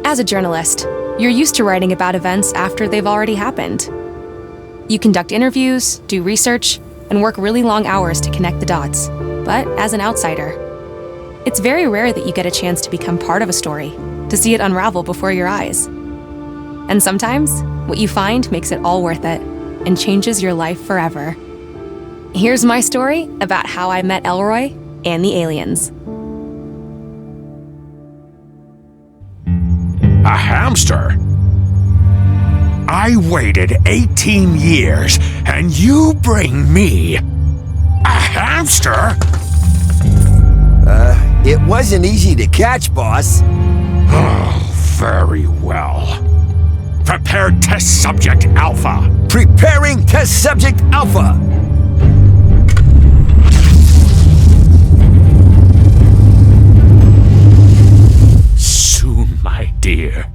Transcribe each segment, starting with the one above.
As a journalist, you're used to writing about events after they've already happened. You conduct interviews, do research, and work really long hours to connect the dots. But as an outsider, it's very rare that you get a chance to become part of a story, to see it unravel before your eyes. And sometimes, what you find makes it all worth it and changes your life forever. Here's my story about how I met Elroy and the aliens. A hamster? I waited 18 years, and you bring me a hamster? It wasn't easy to catch, boss. Oh, very well. Prepare test subject Alpha. Preparing test subject Alpha. Soon, my dear.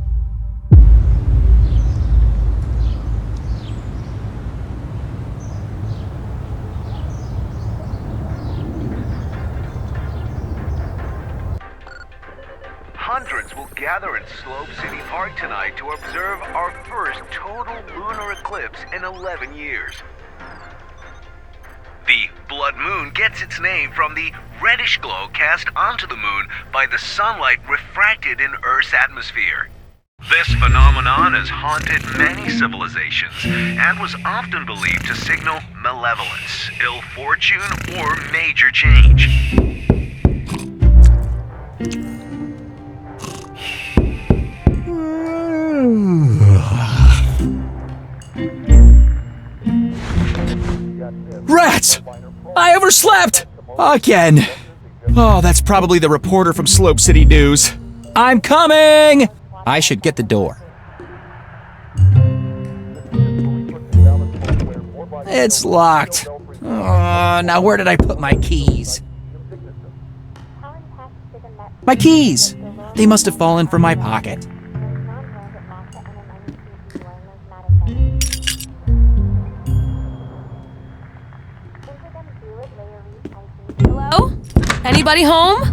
Hundreds will gather in Slope City Park tonight to observe our first total lunar eclipse in 11 years. The blood moon gets its name from the reddish glow cast onto the moon by the sunlight refracted in Earth's atmosphere. This phenomenon has haunted many civilizations and was often believed to signal malevolence, ill fortune, or major change. Rats! I overslept! Again! Oh, that's probably the reporter from Slope City News. I'm coming! I should get the door. It's locked. Oh, now where did I put my keys? My keys! They must have fallen from my pocket. Hello? Anybody home?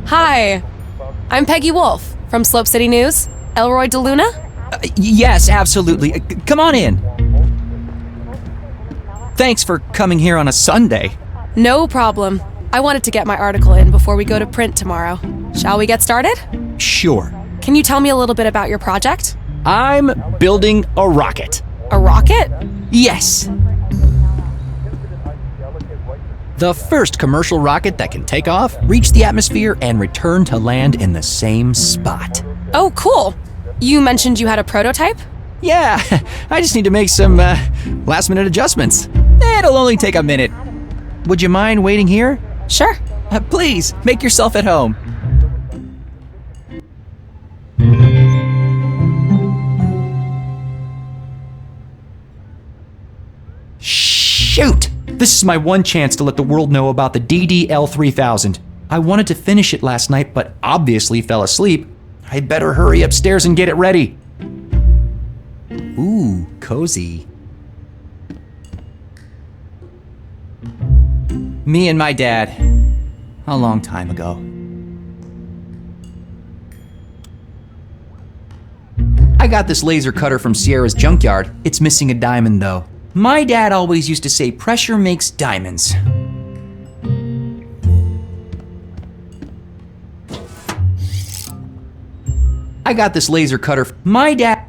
Hi, I'm Peggy Wolf from Slope City News. Elroy DeLuna? Yes, absolutely. Come on in. Thanks for coming here on a Sunday. No problem. I wanted to get my article in before we go to print tomorrow. Shall we get started? Sure. Can you tell me a little bit about your project? I'm building a rocket. A rocket? Yes. The first commercial rocket that can take off, reach the atmosphere, and return to land in the same spot. Oh, cool. You mentioned you had a prototype? Yeah, I just need to make some last-minute adjustments. It'll only take a minute. Would you mind waiting here? Sure. Please, make yourself at home. Shoot! This is my one chance to let the world know about the DDL-3000. I wanted to finish it last night, but obviously fell asleep. I'd better hurry upstairs and get it ready. Ooh, cozy. Me and my dad. A long time ago. I got this laser cutter from Sierra's junkyard. It's missing a diamond though. My dad always used to say pressure makes diamonds. I got this laser cutter. My dad.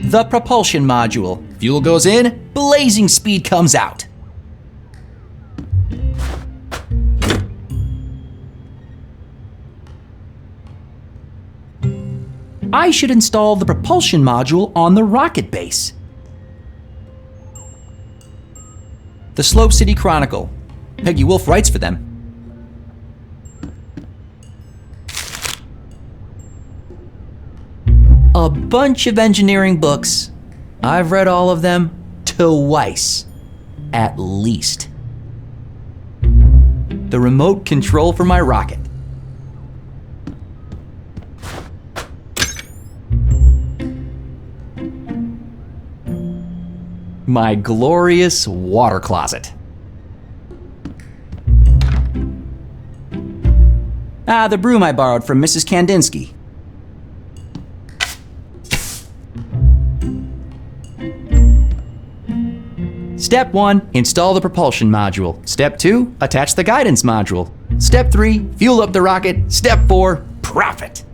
The propulsion module. Fuel goes in, blazing speed comes out. I should install the propulsion module on the rocket base. The Slope City Chronicle. Peggy Wolf writes for them. A bunch of engineering books. I've read all of them twice, at least. The remote control for my rocket. My glorious water closet. The broom I borrowed from Mrs. Kandinsky. Step 1, install the propulsion module. Step 2, attach the guidance module. Step 3, fuel up the rocket. Step 4, profit.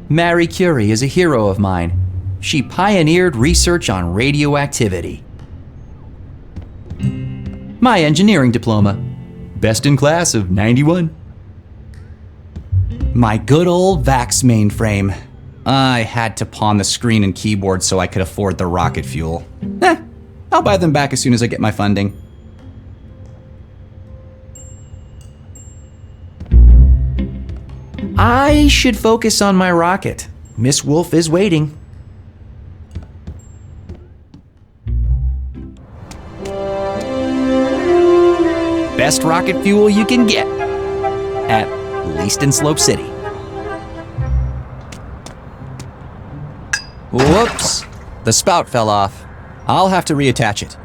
Marie Curie is a hero of mine. She pioneered research on radioactivity. My engineering diploma. Best in class of 91. My good old VAX mainframe. I had to pawn the screen and keyboard so I could afford the rocket fuel. I'll buy them back as soon as I get my funding. I should focus on my rocket. Miss Wolf is waiting. Best rocket fuel you can get. At least in Slope City. Whoops! The spout fell off. I'll have to reattach it.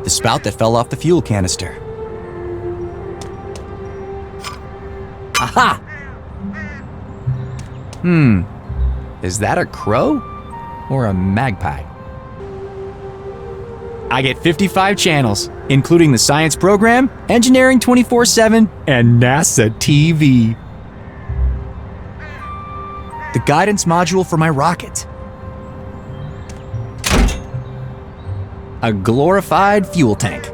The spout that fell off the fuel canister. Aha! Is that a crow or a magpie? I get 55 channels, including the science program, engineering 24/7, and NASA TV. The guidance module for my rocket. A glorified fuel tank.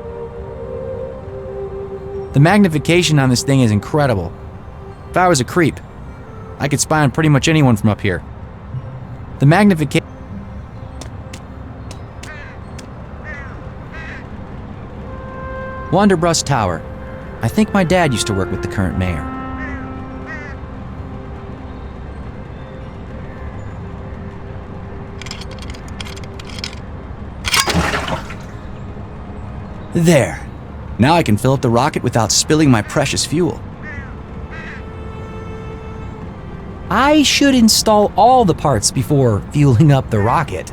The magnification on this thing is incredible. If I was a creep, I could spy on pretty much anyone from up here. The magnification... Wanderbrust Tower. I think my dad used to work with the current mayor. There. Now I can fill up the rocket without spilling my precious fuel. I should install all the parts before fueling up the rocket.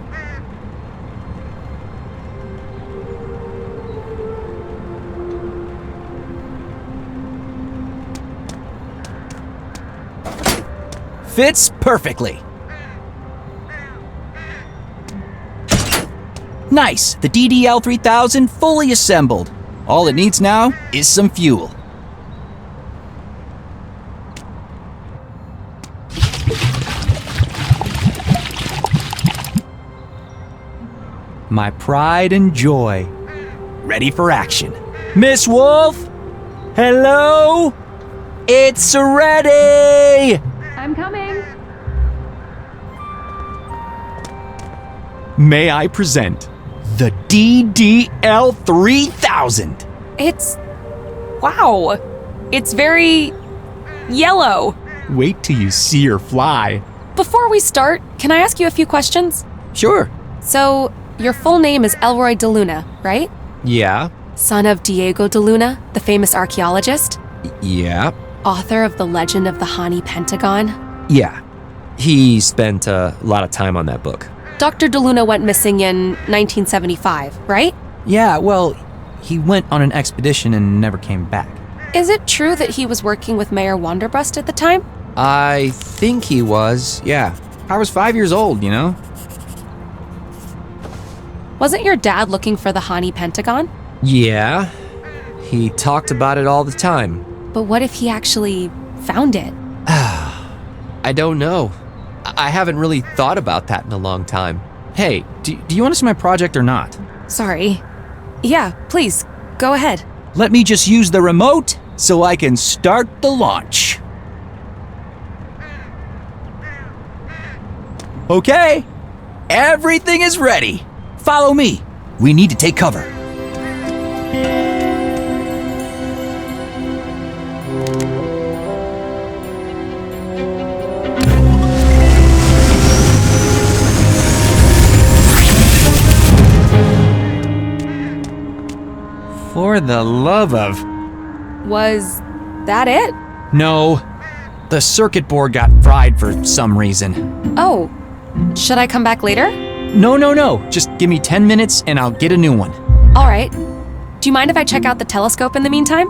Fits perfectly. Nice, the DDL-3000 fully assembled. All it needs now is some fuel. My pride and joy, ready for action. Miss Wolf, hello? It's ready! I'm coming. May I present the DDL-3000? Wow. It's very yellow. Wait till you see her fly. Before we start, can I ask you a few questions? Sure. So, your full name is Elroy de Luna, right? Yeah. Son of Diego de Luna, the famous archaeologist? Yeah. Author of The Legend of the Hani Pentagon? Yeah. He spent a lot of time on that book. Dr. de Luna went missing in 1975, right? Yeah, well, he went on an expedition and never came back. Is it true that he was working with Mayor Wanderbrust at the time? I think he was, yeah. I was 5 years old, you know? Wasn't your dad looking for the Hani Pentagon? Yeah. He talked about it all the time. But what if he actually found it? I don't know. I haven't really thought about that in a long time. Hey, do you want to see my project or not? Sorry. Yeah, please, go ahead. Let me just use the remote so I can start the launch. Okay, everything is ready. Follow me. We need to take cover. For the love of... Was that it? No, the circuit board got fried for some reason. Oh, should I come back later? No. Just give me 10 minutes and I'll get a new one. All right. Do you mind if I check out the telescope in the meantime?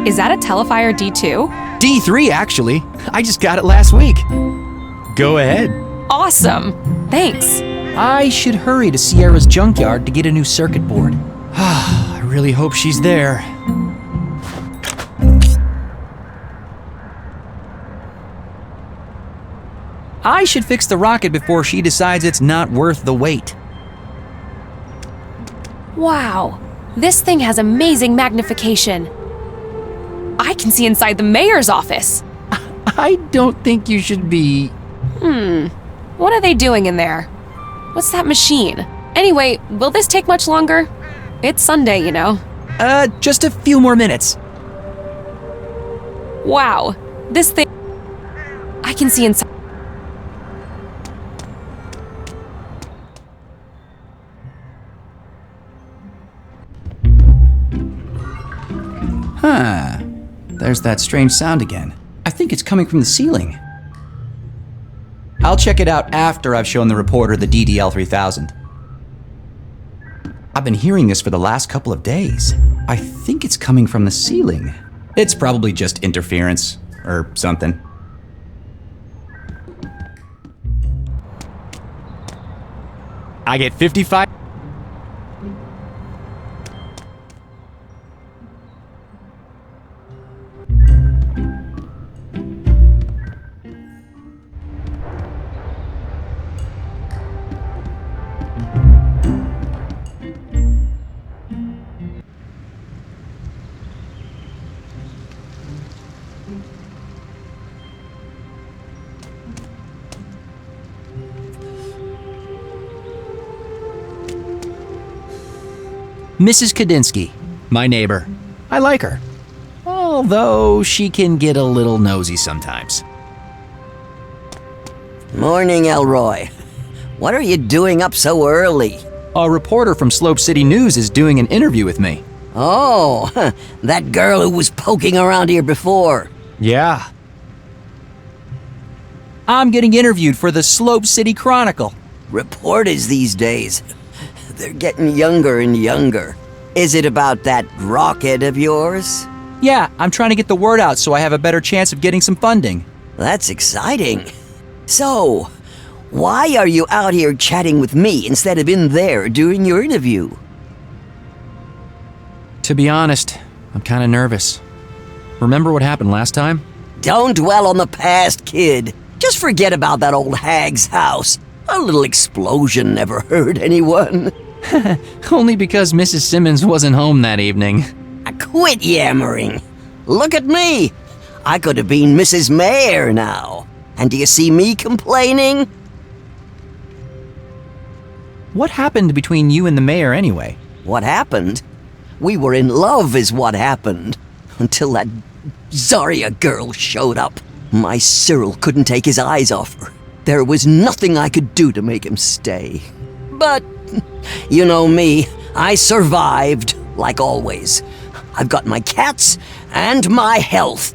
Is that a Telefire D2? D3, actually. I just got it last week. Go ahead. Awesome! Thanks. I should hurry to Sierra's junkyard to get a new circuit board. I really hope she's there. I should fix the rocket before she decides it's not worth the wait. Wow, this thing has amazing magnification. I can see inside the mayor's office. I don't think you should be... What are they doing in there? What's that machine? Anyway, will this take much longer? It's Sunday, you know. Just a few more minutes. Wow, this thing... I can see inside... Huh. There's that strange sound again. I think it's coming from the ceiling. I'll check it out after I've shown the reporter the DDL-3000. I've been hearing this for the last couple of days. I think it's coming from the ceiling. It's probably just interference or something. I get 55. Mrs. Kadinsky, my neighbor. I like her. Although she can get a little nosy sometimes. Morning, Elroy. What are you doing up so early? A reporter from Slope City News is doing an interview with me. Oh, that girl who was poking around here before. Yeah. I'm getting interviewed for the Slope City Chronicle. Reporters these days, they're getting younger and younger. Is it about that rocket of yours? Yeah, I'm trying to get the word out so I have a better chance of getting some funding. That's exciting. So, why are you out here chatting with me instead of in there doing your interview? To be honest, I'm kind of nervous. Remember what happened last time? Don't dwell on the past, kid. Just forget about that old hag's house. A little explosion never hurt anyone. Only because Mrs. Simmons wasn't home that evening. Quit yammering. Look at me. I could have been Mrs. Mayor now. And do you see me complaining? What happened between you and the mayor anyway? What happened? We were in love is what happened. Until that Zarya girl showed up. My Cyril couldn't take his eyes off her. There was nothing I could do to make him stay. But, you know me, I survived, like always. I've got my cats and my health.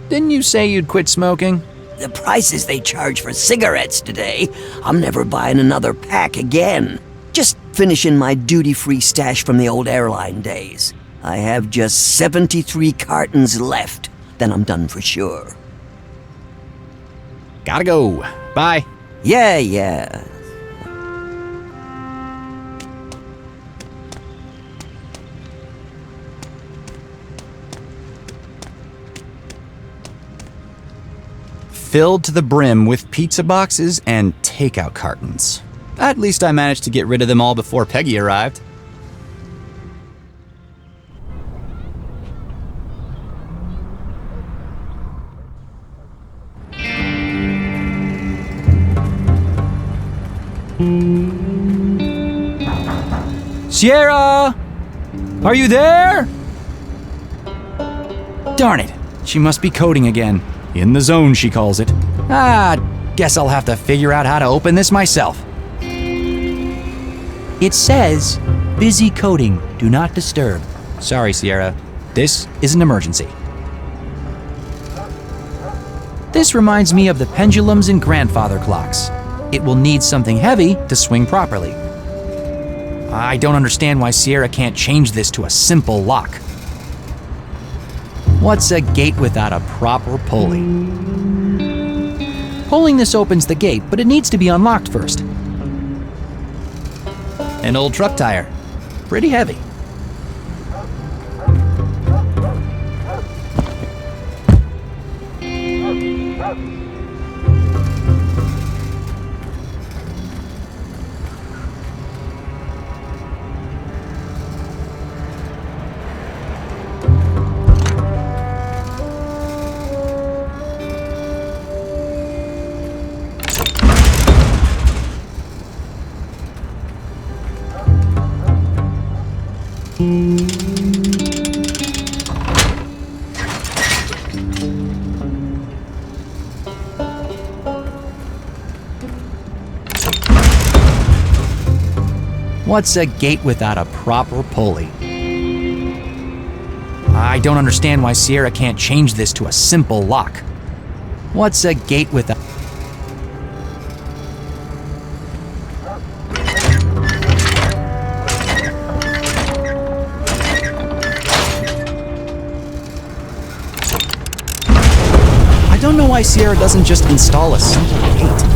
Didn't you say you'd quit smoking? The prices they charge for cigarettes today, I'm never buying another pack again. Just finishing my duty-free stash from the old airline days. I have just 73 cartons left, then I'm done for sure. Gotta go. Bye. Yeah. Filled to the brim with pizza boxes and takeout cartons. At least I managed to get rid of them all before Peggy arrived. Sierra! Are you there? Darn it, she must be coding again. In the zone, she calls it. Guess I'll have to figure out how to open this myself. It says, busy coding, do not disturb. Sorry, Sierra. This is an emergency. This reminds me of the pendulums and grandfather clocks. It will need something heavy to swing properly. I don't understand why Sierra can't change this to a simple lock. What's a gate without a proper pulley? Pulling this opens the gate, but it needs to be unlocked first. An old truck tire. Pretty heavy. What's a gate without a proper pulley? I don't understand why Sierra can't change this to a simple lock. What's a gate without... I don't know why Sierra doesn't just install a simple gate.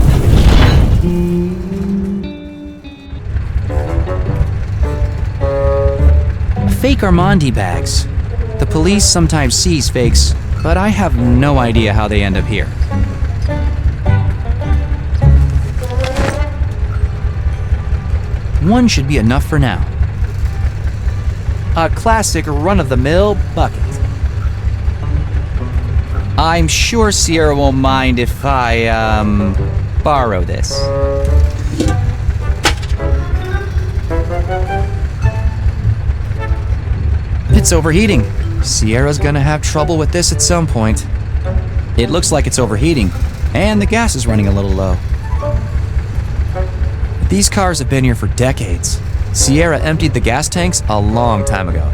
Fake Armandi bags. The police sometimes seize fakes, but I have no idea how they end up here. One should be enough for now. A classic run-of-the-mill bucket. I'm sure Sierra won't mind if I, borrow this. It's overheating. Sierra's gonna have trouble with this at some point. It looks like it's overheating, and the gas is running a little low. These cars have been here for decades. Sierra emptied the gas tanks a long time ago.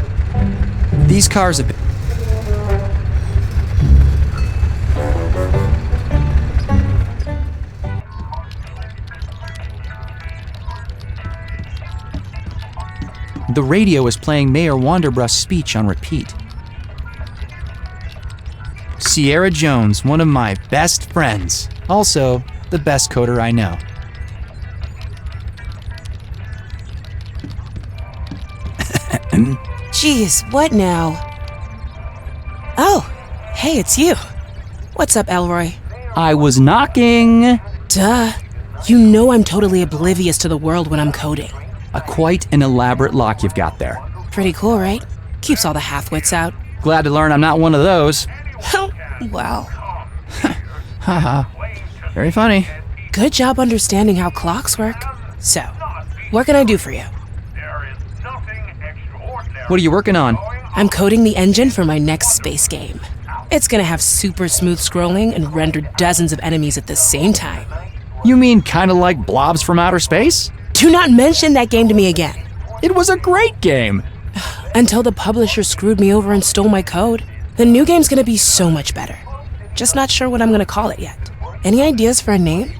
These cars have been... The radio is playing Mayor Wanderbrush's speech on repeat. Sierra Jones, one of my best friends. Also, the best coder I know. Jeez, what now? Oh, hey, it's you. What's up, Elroy? I was knocking. Duh. You know I'm totally oblivious to the world when I'm coding. Quite an elaborate lock you've got there. Pretty cool, right? Keeps all the half-wits out. Glad to learn I'm not one of those. Wow. Haha. Very funny. Good job understanding how clocks work. So, what can I do for you? What are you working on? I'm coding the engine for my next space game. It's gonna have super smooth scrolling and render dozens of enemies at the same time. You mean kinda like Blobs from Outer Space? Do not mention that game to me again. It was a great game. Until the publisher screwed me over and stole my code. The new game's gonna be so much better. Just not sure what I'm gonna call it yet. Any ideas for a name?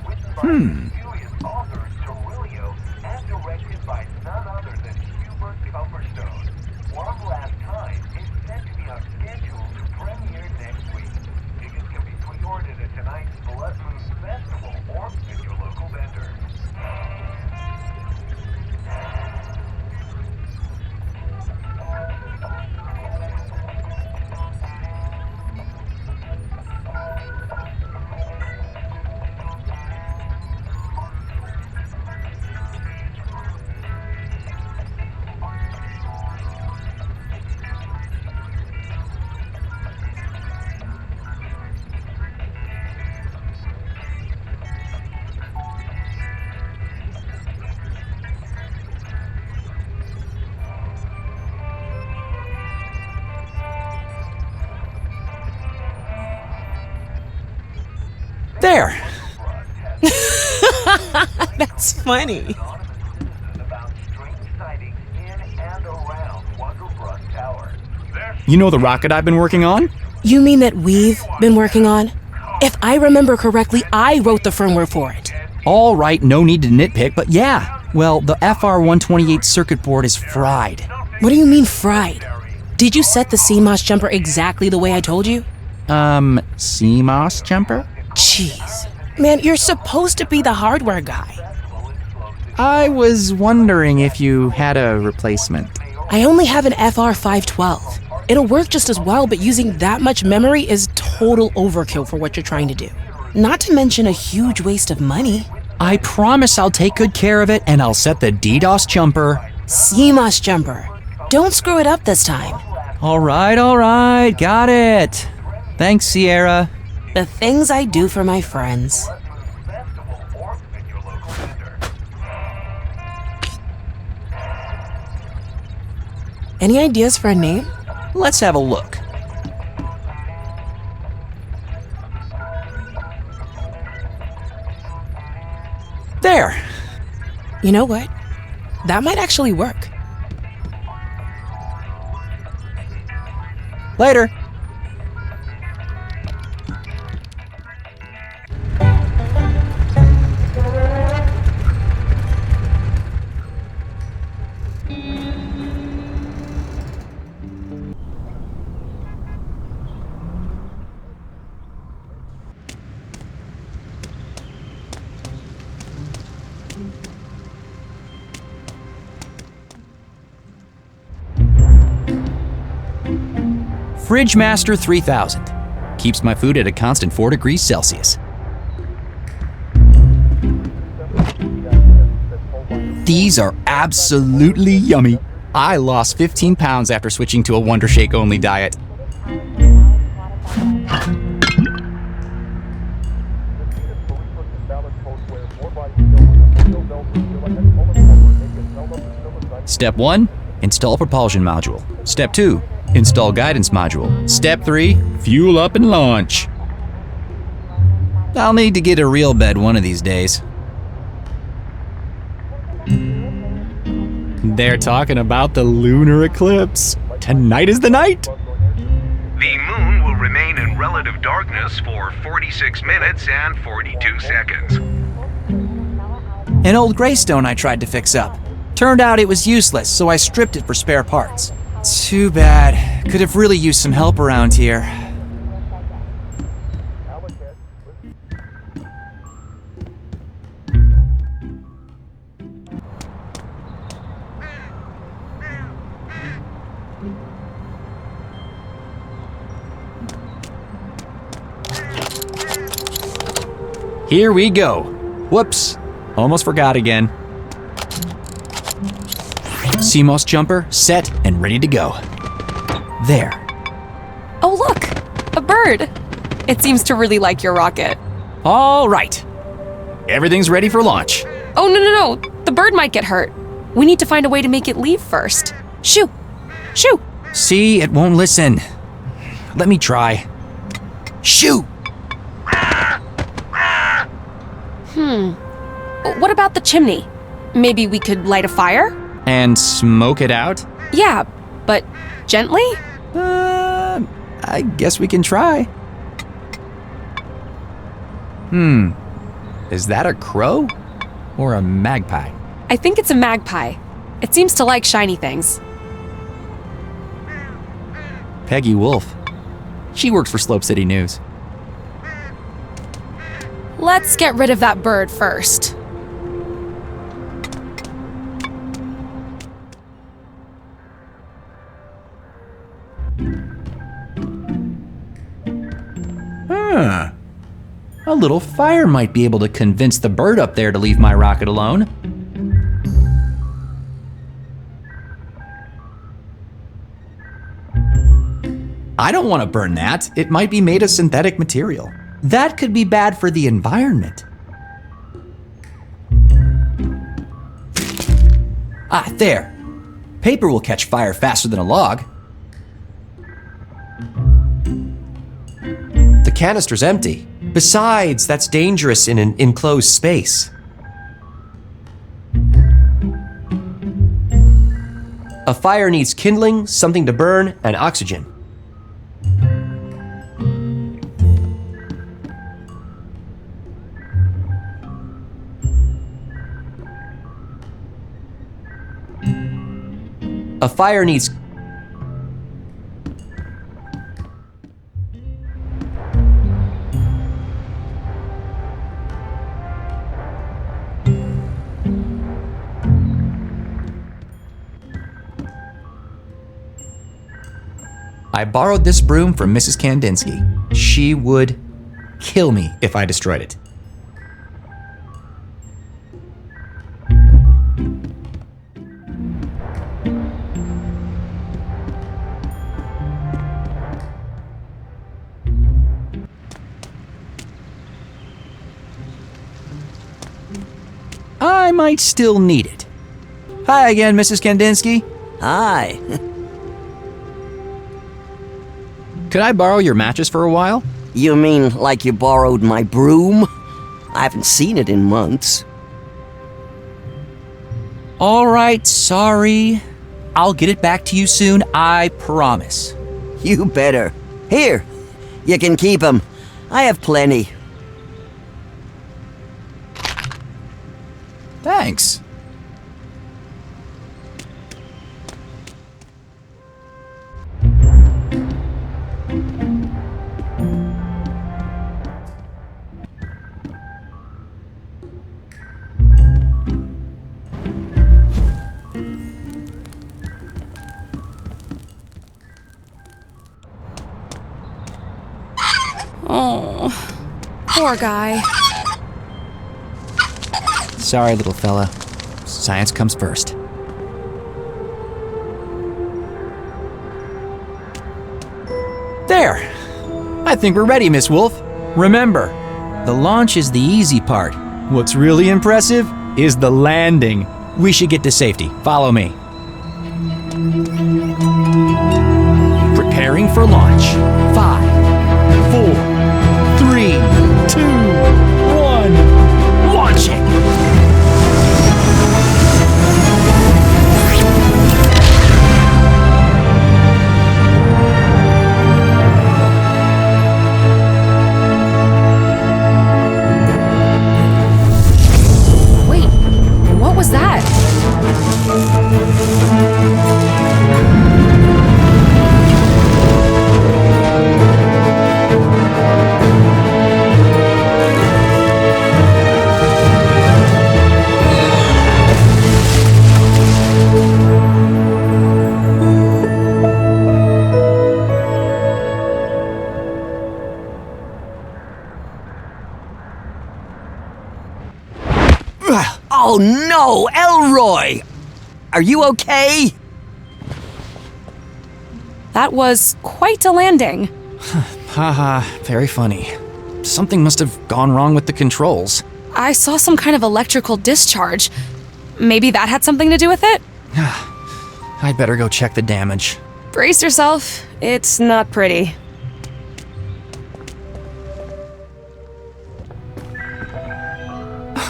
There. That's funny. You know the rocket I've been working on? You mean that we've been working on? If I remember correctly, I wrote the firmware for it. All right, no need to nitpick, but yeah, Well, the FR128 circuit board is fried. What do you mean fried? Did you set the CMOS jumper exactly the way I told you? CMOS jumper? Jeez. Man, you're supposed to be the hardware guy. I was wondering if you had a replacement. I only have an FR512. It'll work just as well, but using that much memory is total overkill for what you're trying to do. Not to mention a huge waste of money. I promise I'll take good care of it, and I'll set the DDoS jumper. CMOS jumper. Don't screw it up this time. All right, got it. Thanks, Sierra. The things I do for my friends. Any ideas for a name? Let's have a look. There. You know what? That might actually work. Later. Fridge Master 3000. Keeps my food at a constant 4 degrees Celsius. These are absolutely yummy. I lost 15 pounds after switching to a Wonder Shake only diet. Step 1, install propulsion module. Step 2, install guidance module. Step 3, fuel up and launch. I'll need to get a real bed one of these days. They're talking about the lunar eclipse. Tonight is the night. The moon will remain in relative darkness for 46 minutes and 42 seconds. An old Greystone I tried to fix up. Turned out it was useless, so I stripped it for spare parts. Too bad. Could have really used some help around here. Here we go. Whoops. Almost forgot again. CMOS jumper set and ready to go. There. Oh, look! A bird! It seems to really like your rocket. All right. Everything's ready for launch. Oh, no. The bird might get hurt. We need to find a way to make it leave first. Shoo! Shoo! See, it won't listen. Let me try. Shoo! What about the chimney? Maybe we could light a fire? And smoke it out? Yeah, but gently? I guess we can try. Is that a crow or a magpie? I think it's a magpie. It seems to like shiny things. Peggy Wolf. She works for Slope City News. Let's get rid of that bird first. A little fire might be able to convince the bird up there to leave my rocket alone. I don't want to burn that. It might be made of synthetic material. That could be bad for the environment. Ah, there. Paper will catch fire faster than a log. The canister's empty. Besides, that's dangerous in an enclosed space. A fire needs kindling, something to burn, and oxygen. A fire needs... I borrowed this broom from Mrs. Kandinsky. She would kill me if I destroyed it. I might still need it. Hi again, Mrs. Kandinsky. Hi. Could I borrow your mattress for a while? You mean like you borrowed my broom? I haven't seen it in months. All right, sorry. I'll get it back to you soon, I promise. You better. Here, you can keep 'em. I have plenty. Thanks. Oh, poor guy. Sorry, little fella. Science comes first. There! I think we're ready, Miss Wolf. Remember, the launch is the easy part. What's really impressive is the landing. We should get to safety. Follow me. Preparing for launch. 5, 4, 3, 2, 1. Launching! Wait, what was that? Oh no, Elroy! Are you okay? That was quite a landing. Haha, very funny. Something must have gone wrong with the controls. I saw some kind of electrical discharge. Maybe that had something to do with it? I'd better go check the damage. Brace yourself. It's not pretty.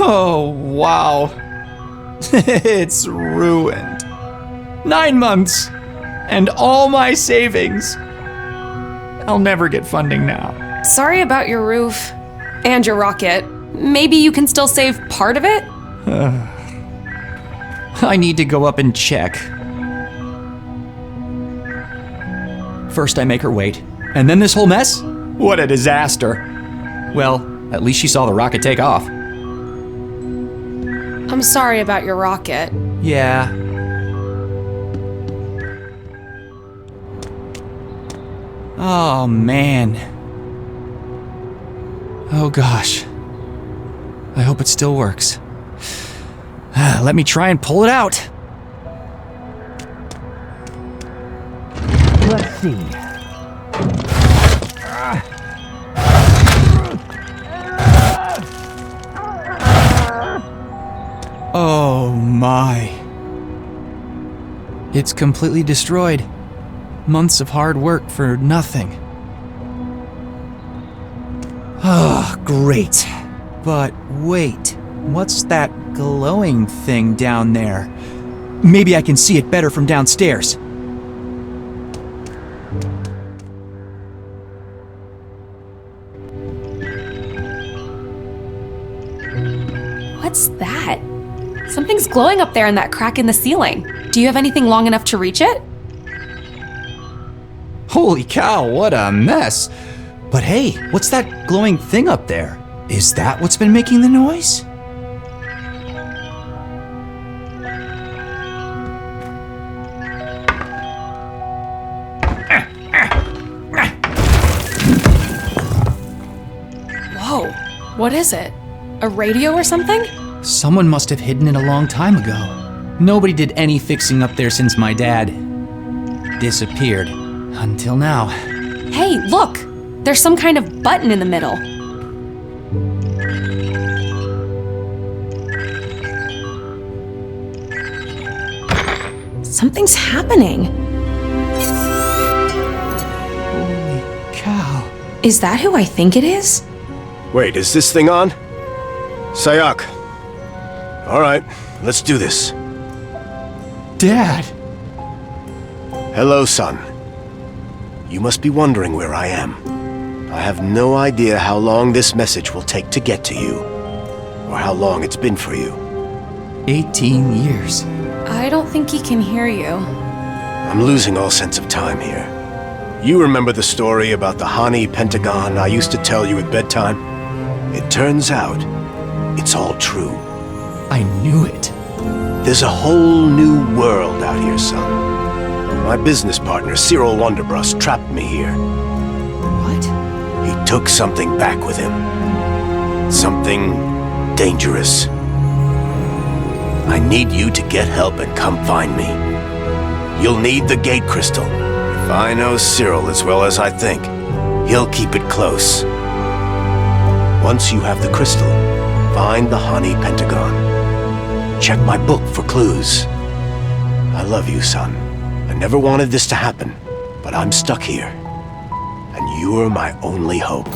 Oh, wow. It's ruined. 9 months. And all my savings. I'll never get funding now. Sorry about your roof. And your rocket. Maybe you can still save part of it? I need to go up and check. First I make her wait. And then this whole mess? What a disaster. Well, at least she saw the rocket take off. I'm sorry about your rocket. Yeah. Oh, man. Oh, gosh. I hope it still works. Let me try and pull it out. Let's see. Oh my. It's completely destroyed. Months of hard work for nothing. Ah, great. But wait, what's that glowing thing down there? Maybe I can see it better from downstairs. What's that? Something's glowing up there in that crack in the ceiling. Do you have anything long enough to reach it? Holy cow, what a mess. But hey, what's that glowing thing up there? Is that what's been making the noise? Whoa, what is it? A radio or something? Someone must have hidden it a long time ago. Nobody did any fixing up there since my dad disappeared. Until now. Hey, look! There's some kind of button in the middle. Something's happening. Holy cow. Is that who I think it is? Wait, is this thing on? Sayak. All right, let's do this. Dad! Hello, son. You must be wondering where I am. I have no idea how long this message will take to get to you, or how long it's been for you. 18 years. I don't think he can hear you. I'm losing all sense of time here. You remember the story about the Hani Pentagon I used to tell you at bedtime? It turns out, it's all true. I knew it. There's a whole new world out here, son. My business partner, Cyril Wonderbrust, trapped me here. What? He took something back with him. Something dangerous. I need you to get help and come find me. You'll need the gate crystal. If I know Cyril as well as I think, he'll keep it close. Once you have the crystal, find the Hani Pentagon. Check my book for clues. I love you, son. I never wanted this to happen, but I'm stuck here. And you're my only hope.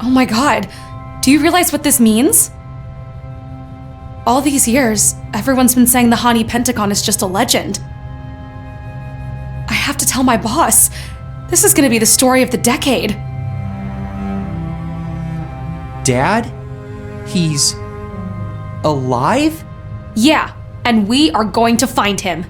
Oh my god, do you realize what this means? All these years, everyone's been saying the Hani Pentagon is just a legend. I have to tell my boss. This is gonna be the story of the decade. Dad? He's alive? Yeah, and we are going to find him.